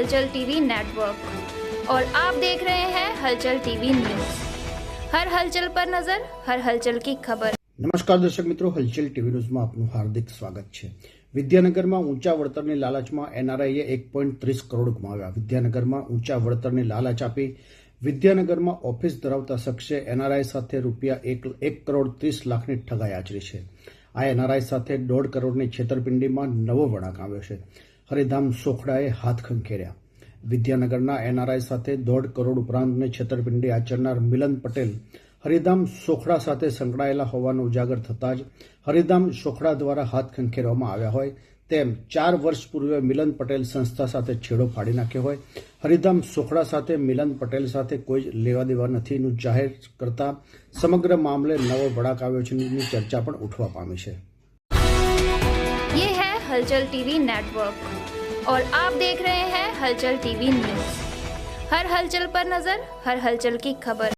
हलचल TV network और आप देख रहे हैं हलचल टीवी न्यूज। हर हलचल पर नजर, हर हलचल की खबर। नमस्कार दर्शक मित्रों, हलचल टीवी न्यूज में आपનું હાર્દિક સ્વાગત છે। વિદ્યાનગરમાં ઊંચા વળતરની લાલચમાં એનઆરઆઈએ 1.30 કરોડ ગુમાવ્યા। વિદ્યાનગરમાં ઊંચા વળતરની લાલચ આપી વિદ્યાનગરમાં ઓફિસ ધરાવતા શખ્સે એનઆરઆઈ સાથે ₹1 કરોડ 30 લાખની ઠગાઈ આચરી છે। આ એનઆરઆઈ સાથે 1.5 કરોડની છેતરપિંડીમાં નવો વળાંક આવ્યો છે। હરિધામ સોખડાએ હાથ ખંખેર્યા। વિદ્યાનગરના એનઆરઆઈ સાથે 1.5 કરોડ ઉપરાંતની છેતરપિંડી આચરનાર મિલન પટેલ હરિધામ સોખડા સાથે સંકળાયેલા હોવાનું ઉજાગર થતાં જ હરિધામ સોખડા દ્વારા હાથ ખંખેરવામાં આવ્યા હોય તેમ 4 વર્ષ પૂર્વે મિલન પટેલ સંસ્થા સાથે છેડો ફાડી નાખ્યો હોય। હરિધામ સોખડા સાથે મિલન પટેલ સાથે કોઈ લેવા દેવા નથીનું જાહેર કરતા સમગ્ર મામલે નવો વળાંક આવ્યો છે ચર્ચા પણ ઉઠવા પામી છે। ये है हलचल टीवी नेटवर्क और आप देख रहे हैं हलचल टीवी न्यूज। हर हलचल पर नजर, हर हलचल की खबर।